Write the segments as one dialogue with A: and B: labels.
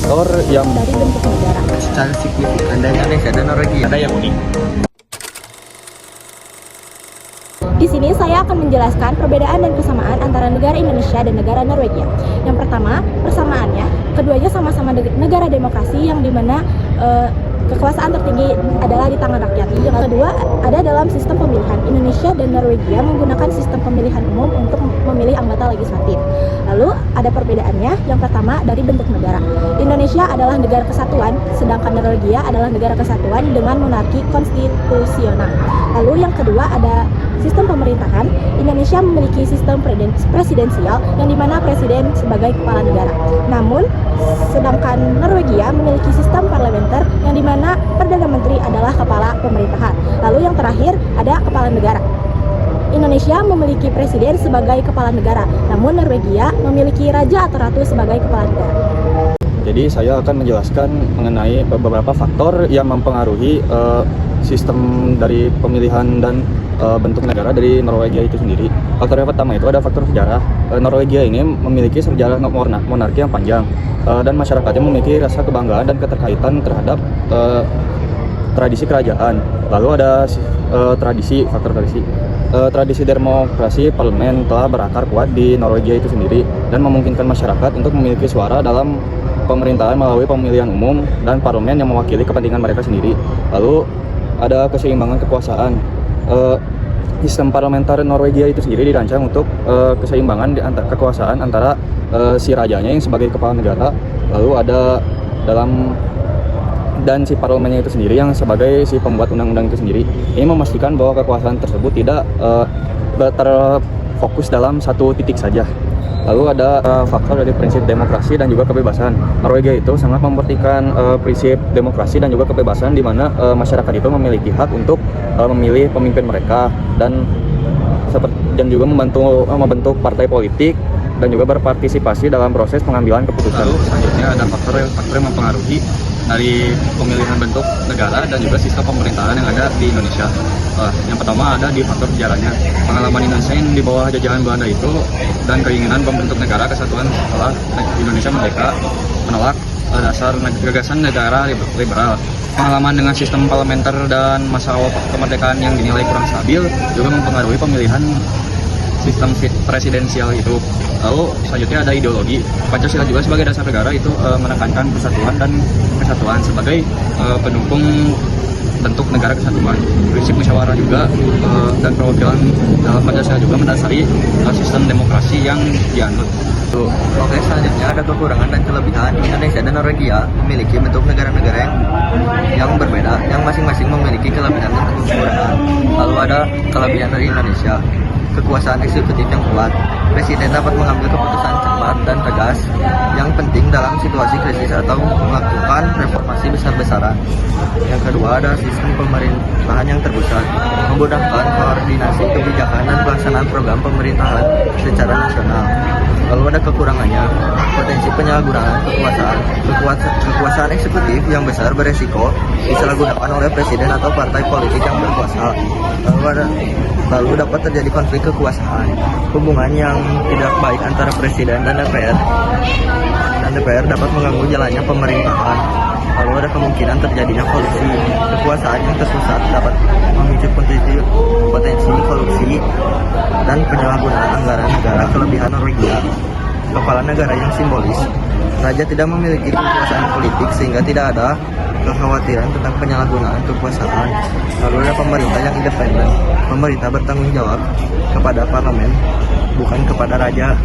A: faktor yang
B: dari bentuk negara
A: secara signifikan dari Indonesia dan Norwegia ada yang unik.
B: Di sini saya akan menjelaskan perbedaan dan kesamaan antara negara Indonesia dan negara Norwegia. Yang pertama, persamaannya, keduanya sama-sama negara demokrasi yang dimana kekuasaan tertinggi adalah di tangan rakyat. Yang kedua, ada dalam sistem pemilihan. Indonesia dan Norwegia menggunakan sistem pemilihan umum untuk memilih anggota legislatif. Lalu ada perbedaannya, yang pertama dari bentuk negara. Indonesia adalah negara kesatuan, sedangkan Norwegia adalah negara kesatuan dengan monarki konstitusional. Lalu yang kedua ada sistem pemerintahan. Indonesia memiliki sistem presidensial yang dimana presiden sebagai kepala negara. Namun, sedangkan Norwegia memiliki sistem parlementer yang dimana Perdana Menteri adalah kepala pemerintahan. Lalu yang terakhir ada kepala negara. Indonesia memiliki presiden sebagai kepala negara, namun Norwegia memiliki raja atau ratu sebagai kepala negara.
A: Jadi saya akan menjelaskan mengenai beberapa faktor yang mempengaruhi sistem dari pemilihan dan bentuk negara dari Norwegia itu sendiri. Faktor yang pertama itu ada faktor sejarah. Norwegia ini memiliki sejarah monarki yang panjang dan masyarakatnya memiliki rasa kebanggaan dan keterkaitan terhadap tradisi kerajaan. Lalu ada faktor tradisi. Tradisi demokrasi parlemen telah berakar kuat di Norwegia itu sendiri dan memungkinkan masyarakat untuk memiliki suara dalam pemerintahan melalui pemilihan umum dan parlemen yang mewakili kepentingan mereka sendiri. Lalu ada keseimbangan kekuasaan. Sistem parlementer Norwegia itu sendiri dirancang untuk keseimbangan di antara kekuasaan antara si rajanya yang sebagai kepala negara, lalu ada dan si parlemennya itu sendiri yang sebagai si pembuat undang-undang itu sendiri. Ini memastikan bahwa kekuasaan tersebut tidak terfokus dalam satu titik saja. Lalu ada faktor dari prinsip demokrasi dan juga kebebasan. Norwegia itu sangat memperhatikan prinsip demokrasi dan juga kebebasan, di mana masyarakat itu memiliki hak untuk memilih pemimpin mereka dan juga membentuk partai politik dan juga berpartisipasi dalam proses pengambilan keputusan. Lalu selanjutnya ada faktor yang mempengaruhi dari pemilihan bentuk negara dan juga sistem pemerintahan yang ada di Indonesia. Yang pertama ada di faktor sejarahnya. Pengalaman Indonesia yang di bawah jajahan Belanda itu dan keinginan pembentuk negara kesatuan setelah Indonesia merdeka menolak dasar gagasan negara liberal. Pengalaman dengan sistem parlementer dan masa awal kemerdekaan yang dinilai kurang stabil juga mempengaruhi pemilihan sistem presidensial itu. Lalu selanjutnya ada ideologi. Pancasila juga sebagai dasar negara itu menekankan persatuan dan kesatuan sebagai pendukung bentuk negara kesatuan. Prinsip musyawarah juga dan perwakilan dalam Pancasila juga mendasari sistem demokrasi yang dianut.
C: Oke, selanjutnya ada kekurangan dan kelebihan. Indonesia dan Norwegia memiliki bentuk negara-negara yang berbeda, yang masing-masing memiliki kelebihan dan kekurangan. Lalu ada kelebihan dari Indonesia, kekuasaan eksekutif yang kuat. Presiden dapat mengambil keputusan cepat dan tegas yang penting dalam situasi krisis atau melakukan reformasi besar-besaran. Yang kedua ada sistem pemerintahan yang terpusat, memudahkan koordinasi kebijakan dan pelaksanaan program pemerintahan secara nasional. Lalu ada kekurangannya, potensi penyalahgunaan kekuasaan eksekutif yang besar beresiko disalahgunakan oleh presiden atau partai politik yang berkuasa. Lalu dapat terjadi konflik kekuasaan, hubungan yang tidak baik antara presiden dan DPR dapat mengganggu jalannya pemerintahan. Lalu ada kemungkinan terjadinya korupsi, kekuasaan yang terpusat dapat memicu potensi korupsi dan penyalahgunaan anggaran negara. Kelebihan Norwegia, kepala negara yang simbolis, raja tidak memiliki kekuasaan politik sehingga tidak ada kekhawatiran tentang penyalahgunaan kekuasaan. Lalu ada pemerintah yang independen, pemerintah bertanggung jawab kepada parlemen, bukan kepada raja.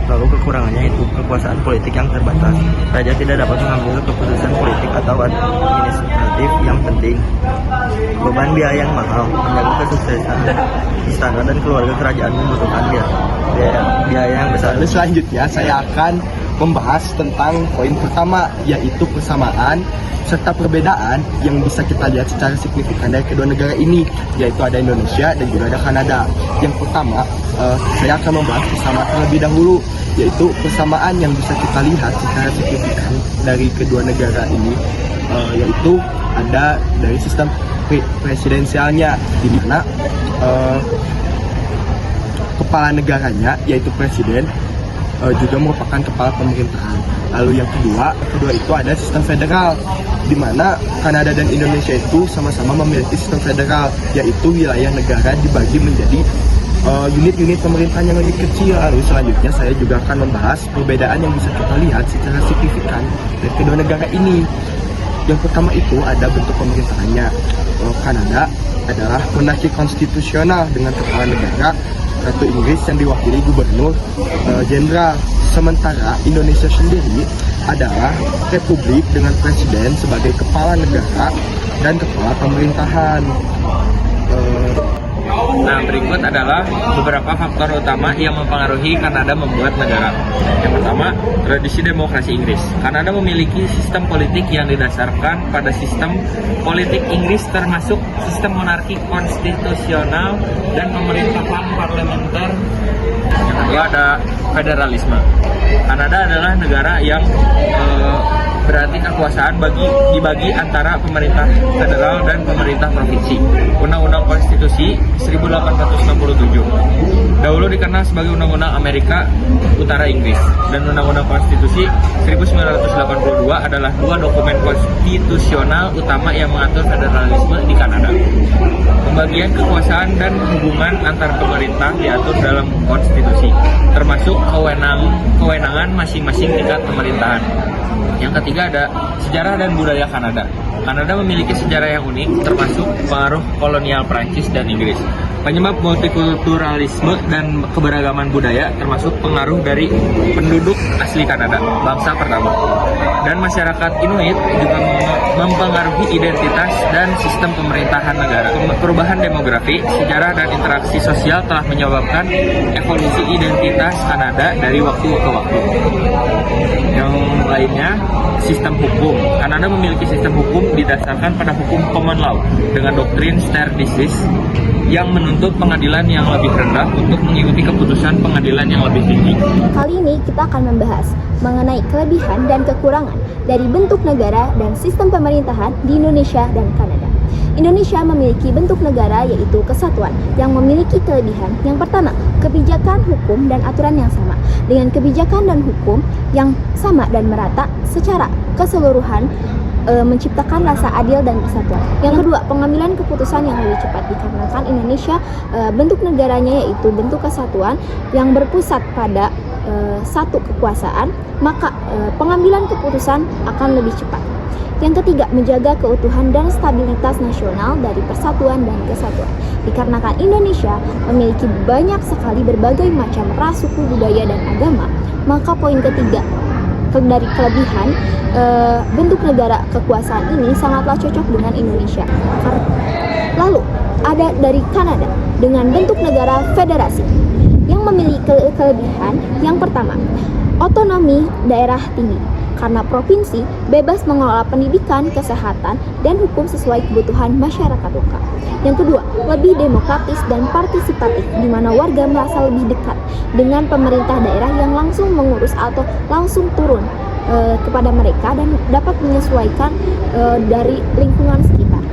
C: Lalu kekurangannya itu kekuasaan politik yang terbatas, raja tidak dapat mengambil keputusan politik atau administratif yang penting. Beban biaya yang mahal, menjaga kesuksesan istana dan keluarga kerajaan membutuhkan biaya yang besar.
D: Lalu selanjutnya saya akan membahas tentang poin pertama, yaitu persamaan serta perbedaan yang bisa kita lihat secara signifikan dari kedua negara ini, yaitu ada Indonesia dan juga ada Kanada. Yang pertama, saya akan membahas persamaan terlebih dahulu, yaitu persamaan yang bisa kita lihat secara signifikan dari kedua negara ini, yaitu ada dari sistem presidensialnya, di mana kepala negaranya yaitu presiden juga merupakan kepala pemerintahan. Lalu yang kedua itu ada sistem federal, di mana Kanada dan Indonesia itu sama-sama memiliki sistem federal, yaitu wilayah negara dibagi menjadi unit-unit pemerintahan yang lebih kecil. Lalu selanjutnya saya juga akan membahas perbedaan yang bisa kita lihat secara signifikan dari kedua negara ini. Yang pertama itu ada bentuk pemerintahannya. Kanada adalah monarki konstitusional dengan kepala negara Ratu Inggris yang diwakili gubernur jenderal. Sementara Indonesia sendiri adalah republik dengan presiden sebagai kepala negara dan kepala pemerintahan.
E: Nah, berikut adalah beberapa faktor utama yang mempengaruhi Kanada membuat negara. Yang pertama, tradisi demokrasi Inggris. Kanada memiliki sistem politik yang didasarkan pada sistem politik Inggris, termasuk sistem monarki konstitusional dan pemerintahan parlementer. Yang kedua ada federalisme. Kanada adalah negara yang berarti kekuasaan dibagi antara pemerintah federal dan pemerintah provinsi. Undang-Undang Konstitusi 1867 dahulu dikenal sebagai Undang-Undang Amerika Utara Inggris, dan Undang-Undang Konstitusi 1982 adalah dua dokumen konstitusional utama yang mengatur federalisme di Kanada. Pembagian kekuasaan dan hubungan antar pemerintah diatur dalam konstitusi, termasuk kewenangan masing-masing tingkat pemerintahan. Yang ketiga ada sejarah dan budaya Kanada. Kanada memiliki sejarah yang unik, termasuk pengaruh kolonial Prancis dan Inggris. Penyebab multikulturalisme dan keberagaman budaya, termasuk pengaruh dari penduduk asli Kanada, bangsa pertama. Dan masyarakat Inuit juga mempengaruhi identitas dan sistem pemerintahan negara. Perubahan demografi, sejarah dan interaksi sosial telah menyebabkan evolusi identitas Kanada dari waktu ke waktu. Yang lainnya, sistem hukum. Kanada memiliki sistem hukum didasarkan pada hukum common law dengan doktrin stare decisis yang menuntut pengadilan yang lebih rendah untuk mengikuti keputusan pengadilan yang lebih tinggi.
B: Kali ini kita akan membahas mengenai kelebihan dan kekurangan dari bentuk negara dan sistem pemerintahan di Indonesia dan Kanada. Indonesia memiliki bentuk negara yaitu kesatuan yang memiliki kelebihan. Yang pertama, kebijakan hukum dan aturan yang sama. Dengan kebijakan dan hukum yang sama dan merata secara keseluruhan menciptakan rasa adil dan persatuan. Yang kedua, pengambilan keputusan yang lebih cepat, dikarenakan Indonesia bentuk negaranya yaitu bentuk kesatuan yang berpusat pada satu kekuasaan, maka pengambilan keputusan akan lebih cepat. Yang ketiga, menjaga keutuhan dan stabilitas nasional dari persatuan dan kesatuan. Dikarenakan Indonesia memiliki banyak sekali berbagai macam ras, suku, budaya, dan agama, maka poin ketiga dari kelebihan bentuk negara kekuasaan ini sangatlah cocok dengan Indonesia. Lalu ada dari Kanada dengan bentuk negara federasi yang memiliki kelebihan. Yang pertama, otonomi daerah tinggi, karena provinsi bebas mengelola pendidikan, kesehatan, dan hukum sesuai kebutuhan masyarakat lokal. Yang kedua, lebih demokratis dan partisipatif, di mana warga merasa lebih dekat dengan pemerintah daerah yang langsung mengurus atau langsung turun kepada mereka dan dapat menyesuaikan dari lingkungan sekitar.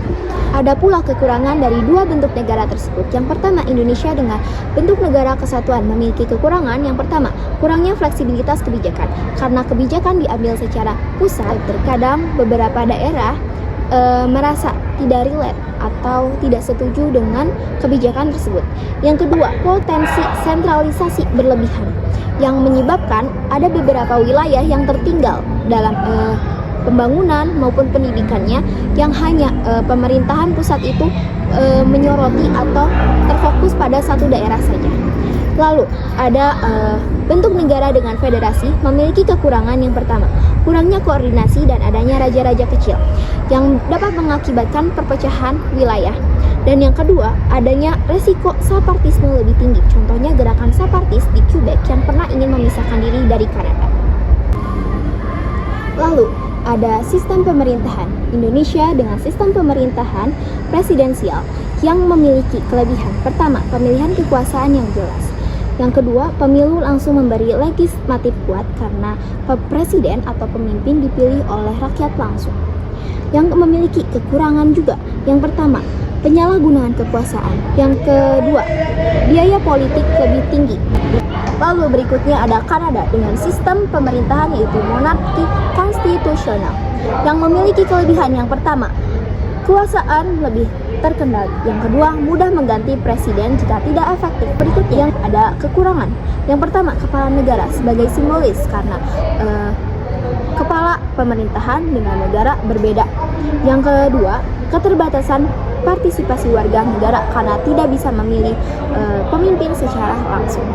B: Ada pula kekurangan dari dua bentuk negara tersebut. Yang pertama, Indonesia dengan bentuk negara kesatuan memiliki kekurangan. Yang pertama, kurangnya fleksibilitas kebijakan. Karena kebijakan diambil secara pusat, terkadang beberapa daerah merasa tidak relate atau tidak setuju dengan kebijakan tersebut. Yang kedua, potensi sentralisasi berlebihan yang menyebabkan ada beberapa wilayah yang tertinggal dalam pembangunan maupun pendidikannya, yang hanya pemerintahan pusat itu menyoroti atau terfokus pada satu daerah saja. Lalu ada bentuk negara dengan federasi memiliki kekurangan. Yang pertama, kurangnya koordinasi dan adanya raja-raja kecil yang dapat mengakibatkan perpecahan wilayah. Dan yang kedua, adanya resiko separtisme lebih tinggi. Contohnya gerakan separtis di Quebec yang pernah ingin memisahkan diri dari Kanada. Lalu ada sistem pemerintahan. Indonesia dengan sistem pemerintahan presidensial yang memiliki kelebihan. Pertama, pemilihan kekuasaan yang jelas. Yang kedua, pemilu langsung memberi legislatif kuat karena presiden atau pemimpin dipilih oleh rakyat langsung. Yang memiliki kekurangan juga. Yang pertama, penyalahgunaan kekuasaan. Yang kedua, biaya politik lebih tinggi.
F: Lalu berikutnya ada Kanada dengan sistem pemerintahan yaitu monarki konstitusional yang memiliki kelebihan yang pertama, kekuasaan lebih terkendali. Yang kedua, mudah mengganti presiden jika tidak efektif. Berikutnya yang ada kekurangan. Yang pertama, kepala negara sebagai simbolis karena kepala pemerintahan dengan negara berbeda. Yang kedua, keterbatasan partisipasi warga negara karena tidak bisa memilih pemimpin secara langsung.